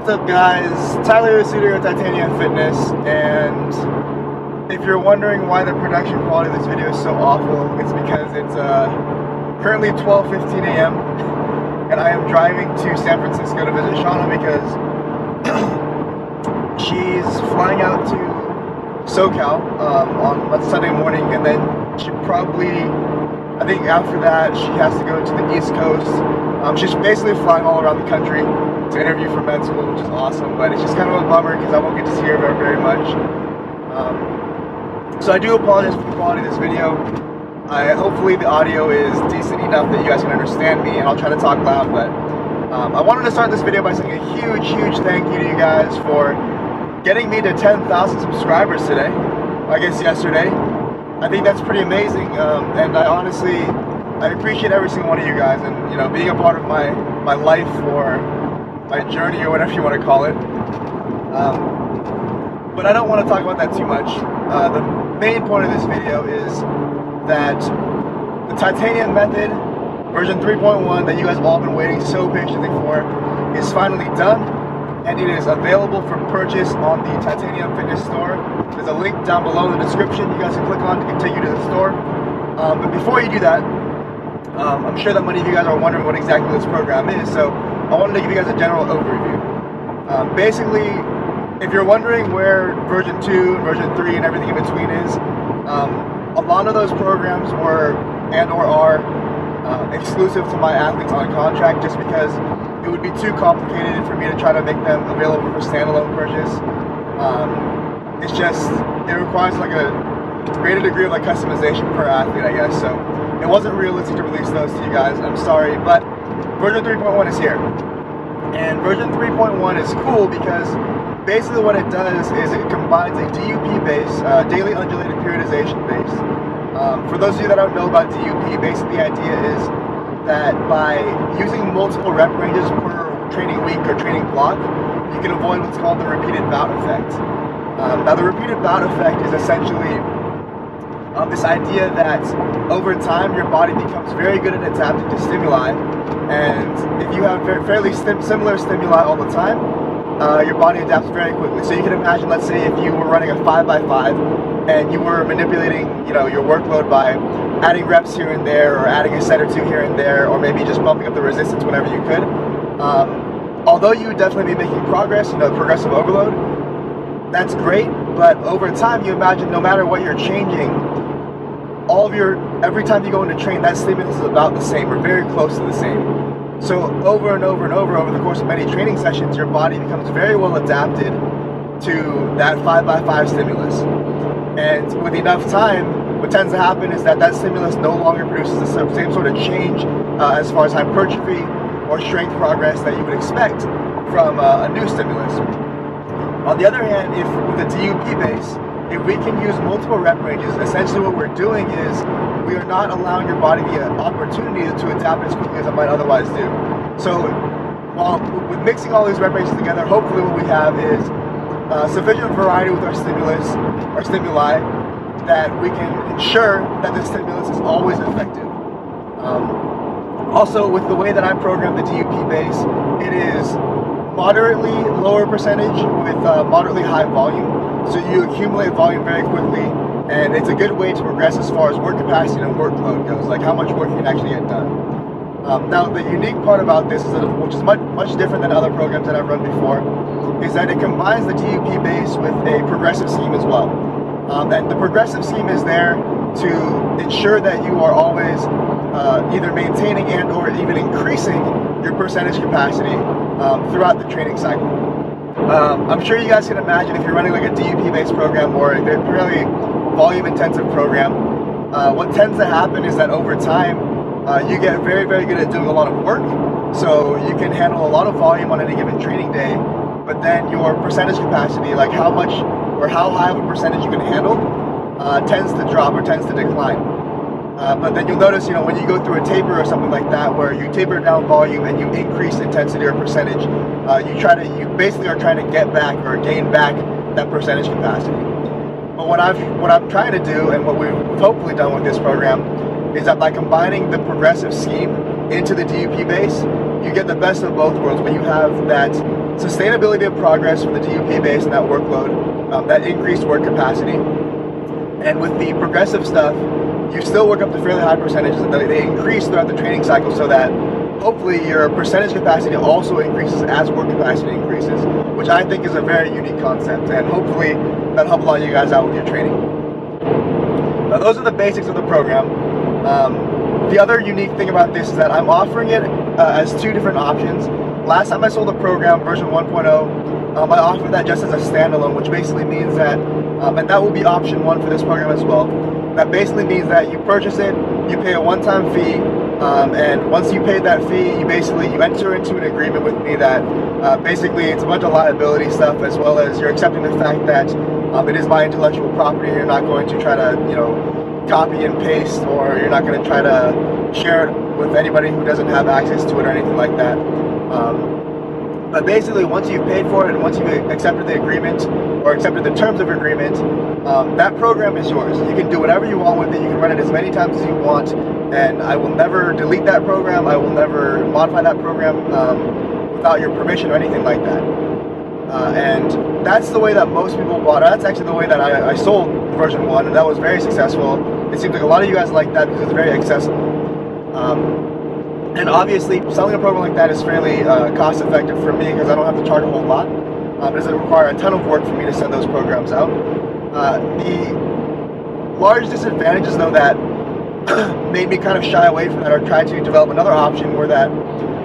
What's up, guys? Tyler Yasuda here at Tytaniumfitness, and if you're wondering why the production quality of this video is so awful, it's because it's currently 12:15 a.m. and I am driving to San Francisco to visit Shauna because she's flying out to SoCal on Sunday morning, and then she probably, I think after that, she has to go to the East Coast. She's basically flying all around the country to interview for med school, which is awesome, but it's just kind of a bummer because I won't get to see her very much. So I do apologize for the quality of this video. Hopefully the audio is decent enough that you guys can understand me, and I'll try to talk loud, but I wanted to start this video by saying a huge thank you to you guys for getting me to 10,000 subscribers today, I guess yesterday. I think that's pretty amazing, and I appreciate every single one of you guys, and you know, being a part of my life or my journey or whatever you want to call it. But I don't want to talk about that too much. The main point of this video is that the titanium method, version 3.1, that you guys have all been waiting so patiently for, is finally done, and it is available for purchase on the Tytaniumfitness store. There's a link down below in the description you guys can click on to take you to the store. But before you do that, I'm sure that many of you guys are wondering what exactly this program is, so I wanted to give you guys a general overview. Basically, if you're wondering where version 2, version 3, and everything in between is, a lot of those programs were and/or are exclusive to my athletes on contract, just because it would be too complicated for me to try to make them available for standalone purchase. It requires like a greater degree of like customization per athlete, I guess, so it wasn't realistic to release those to you guys. I'm sorry, but version 3.1 is here. And version 3.1 is cool because basically what it does is it combines a DUP base, daily undulated periodization base. For those of you that don't know about DUP, basically the idea is that by using multiple rep ranges per training week or training block, you can avoid what's called the repeated bout effect. Now the repeated bout effect is essentially this idea that over time your body becomes very good at adapting to stimuli, and if you have fairly similar stimuli all the time, your body adapts very quickly. So you can imagine, let's say if you were running a 5x5 and you were manipulating, you know, your workload by adding reps here and there, or adding a set or two here and there, or maybe just bumping up the resistance whenever you could. Although you would definitely be making progress, you know, progressive overload, that's great, but over time you imagine no matter what you're changing, every time you go into train, that stimulus is about the same or very close to the same. So over and over the course of many training sessions, your body becomes very well adapted to that 5x5 stimulus. And with enough time, what tends to happen is that stimulus no longer produces the same sort of change as far as hypertrophy or strength progress that you would expect from a new stimulus. On the other hand, if with a DUP base, if we can use multiple rep ranges, essentially what we're doing is we are not allowing your body the opportunity to adapt as quickly as it might otherwise do. So with mixing all these rep ranges together, hopefully what we have is sufficient variety with our stimuli, that we can ensure that the stimulus is always effective. Also, with the way that I program the DUP base, it is moderately lower percentage with moderately high volume. So you accumulate volume very quickly, and it's a good way to progress as far as work capacity and workload goes, like how much work you can actually get done. Now, the unique part about this, which is much different than other programs that I've run before, is that it combines the DUP base with a progressive scheme as well. And the progressive scheme is there to ensure that you are always either maintaining and or even increasing your percentage capacity throughout the training cycle. I'm sure you guys can imagine if you're running like a DUP-based program or a fairly volume-intensive program, what tends to happen is that over time, you get very good at doing a lot of work, so you can handle a lot of volume on any given training day, but then your percentage capacity, like how much or how high of a percentage you can handle, tends to drop or tends to decline. But then you'll notice, you know, when you go through a taper or something like that, where you taper down volume and you increase intensity or percentage, you basically are trying to get back or gain back that percentage capacity. But what I'm trying to do, and what we've hopefully done with this program, is that by combining the progressive scheme into the DUP base, you get the best of both worlds, but you have that sustainability of progress from the DUP base and that workload, that increased work capacity. And with the progressive stuff, you still work up to fairly high percentages, and they increase throughout the training cycle so that hopefully your percentage capacity also increases as work capacity increases, which I think is a very unique concept, and hopefully that'll help a lot of you guys out with your training. Now, those are the basics of the program. The other unique thing about this is that I'm offering it as 2 different options. Last time I sold the program, version 1.0, I offered that just as a standalone, which basically means that, and that will be option 1 for this program as well, that basically means that you purchase it, you pay a one-time fee, and once you pay that fee, you enter into an agreement with me that basically it's a bunch of liability stuff, as well as you're accepting the fact that it is my intellectual property. You're not going to try to, copy and paste, or you're not going to try to share it with anybody who doesn't have access to it or anything like that. But basically, once you've paid for it and once you've accepted the agreement or accepted the terms of agreement, that program is yours. You can do whatever you want with it. You can run it as many times as you want, and I will never delete that program. I will never modify that program without your permission or anything like that. And that's the way that most people bought it. That's actually the way that I sold version 1, and that was very successful. It seems like a lot of you guys like that because it's very accessible. And obviously, selling a program like that is fairly cost effective for me because I don't have to charge a whole lot. It doesn't require a ton of work for me to send those programs out. The large disadvantages, though, that made me kind of shy away from that or try to develop another option were that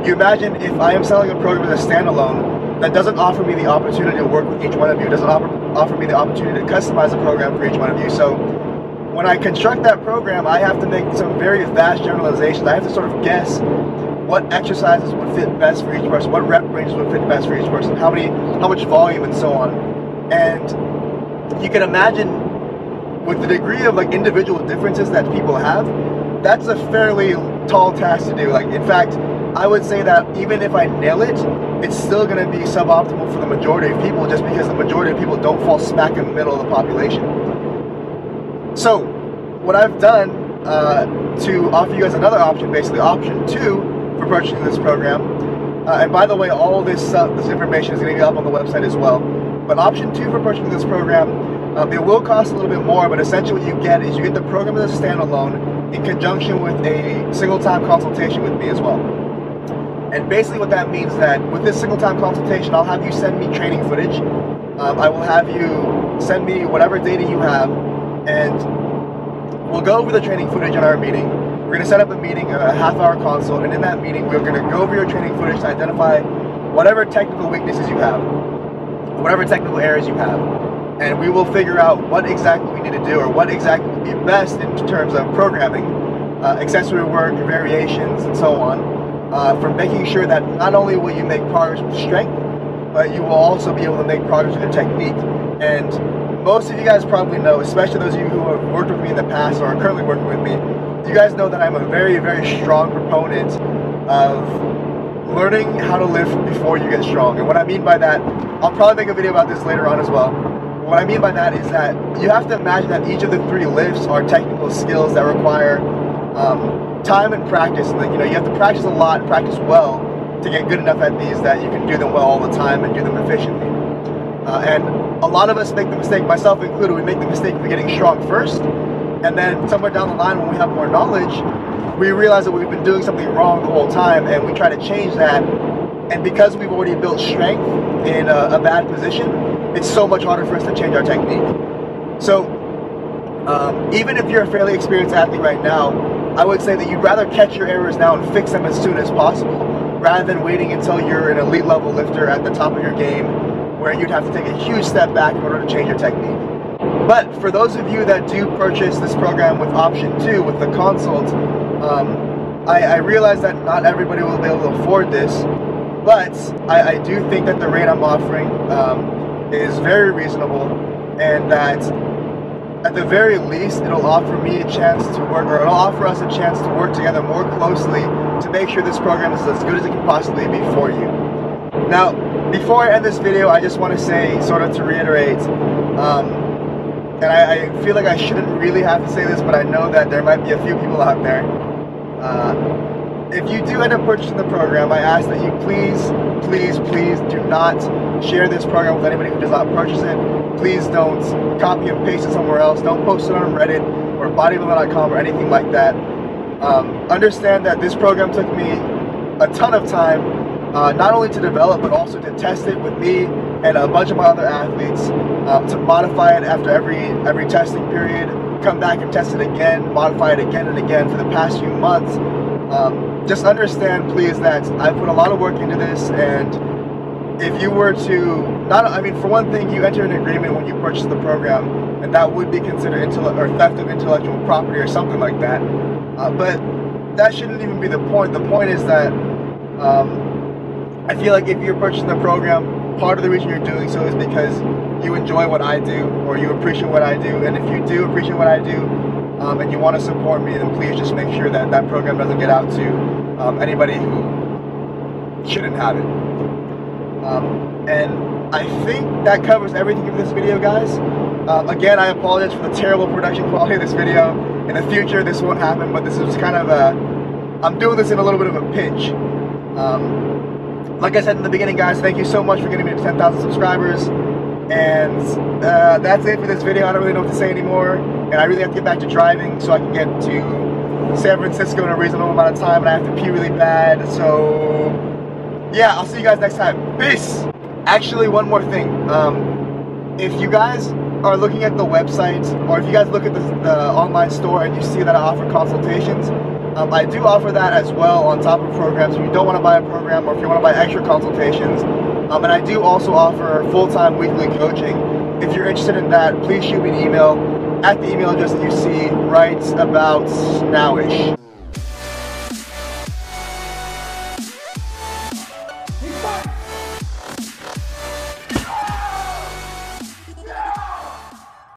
you imagine if I am selling a program as a standalone that doesn't offer me the opportunity to work with each one of you, doesn't offer me the opportunity to customize a program for each one of you. So when I construct that program, I have to make some very vast generalizations. I have to sort of guess what exercises would fit best for each person, what rep ranges would fit best for each person, how much volume, and so on. And you can imagine with the degree of individual differences that people have, that's a fairly tall task to do. In fact, I would say that even if I nail it, it's still going to be suboptimal for the majority of people, just because the majority of people don't fall smack in the middle of the population. So what I've done to offer you guys another option, basically option 2 for purchasing this program, and by the way, all this information is going to be up on the website as well, but option 2 for purchasing this program, it will cost a little bit more, but essentially what you get is you get the program as a standalone in conjunction with a single-time consultation with me as well. And basically what that means is that with this single-time consultation, I'll have you send me training footage. I will have you send me whatever data you have, and we'll go over the training footage in our meeting. We're going to set up a meeting, a half-hour consult, and in that meeting, we're going to go over your training footage to identify whatever technical weaknesses you have, whatever technical errors you have, and we will figure out what exactly we need to do, or what exactly would be best in terms of programming, accessory work, variations, and so on. For making sure that not only will you make progress with strength, but you will also be able to make progress with your technique. And most of you guys probably know, especially those of you who have worked with me in the past or are currently working with me, you guys know that I'm a very, very strong proponent of learning how to lift before you get strong. And what I mean by that, I'll probably make a video about this later on as well. What I mean by that is that you have to imagine that each of the 3 lifts are technical skills that require time and practice. And you have to practice a lot and practice well to get good enough at these that you can do them well all the time and do them efficiently. And a lot of us make the mistake, myself included, we make the mistake of getting strong first, and then somewhere down the line when we have more knowledge, we realize that we've been doing something wrong the whole time, and we try to change that. And because we've already built strength in a bad position, it's so much harder for us to change our technique. So even if you're a fairly experienced athlete right now, I would say that you'd rather catch your errors now and fix them as soon as possible, rather than waiting until you're an elite level lifter at the top of your game, where you'd have to take a huge step back in order to change your technique. But for those of you that do purchase this program with option 2, with the consult, I realize that not everybody will be able to afford this, but I do think that the rate I'm offering is very reasonable, and that at the very least, it'll offer me a chance to work, or it'll offer us a chance to work together more closely to make sure this program is as good as it can possibly be for you. Now, before I end this video, I just want to say, sort of to reiterate, and I feel like I shouldn't really have to say this, but I know that there might be a few people out there if you do end up purchasing the program, I ask that you please do not share this program with anybody who does not purchase it. Please don't copy and paste it somewhere else. Don't post it on Reddit or bodybuilder.com or anything like that. Understand that this program took me a ton of time, not only to develop, but also to test it with me and a bunch of my other athletes, to modify it after every testing period, come back and test it again, modify it again and again for the past few months. Just understand, please, that I put a lot of work into this, and if you were to, for one thing, you enter an agreement when you purchase the program, and that would be considered theft of intellectual property or something like that. But that shouldn't even be the point. The point is that I feel like if you're purchasing the program, part of the reason you're doing so is because you enjoy what I do, or you appreciate what I do. And if you do appreciate what I do, and you want to support me, then please just make sure that that program doesn't get out to anybody who shouldn't have it. And I think that covers everything in this video, guys. Again, I apologize for the terrible production quality of this video. In the future, this won't happen, but this is kind of I'm doing this in a little bit of a pinch. Like I said in the beginning, guys, thank you so much for getting me to 10,000 subscribers. And that's it for this video. I don't really know what to say anymore. And I really have to get back to driving so I can get to San Francisco in a reasonable amount of time. And I have to pee really bad. So, yeah, I'll see you guys next time. Peace! Actually, one more thing. If you guys are looking at the website, or if you guys look at the online store and you see that I offer consultations, I do offer that as well on top of programs. If you don't want to buy a program, or if you want to buy extra consultations, and I do also offer full-time weekly coaching. If you're interested in that, please shoot me an email at the email address that you see right about now-ish.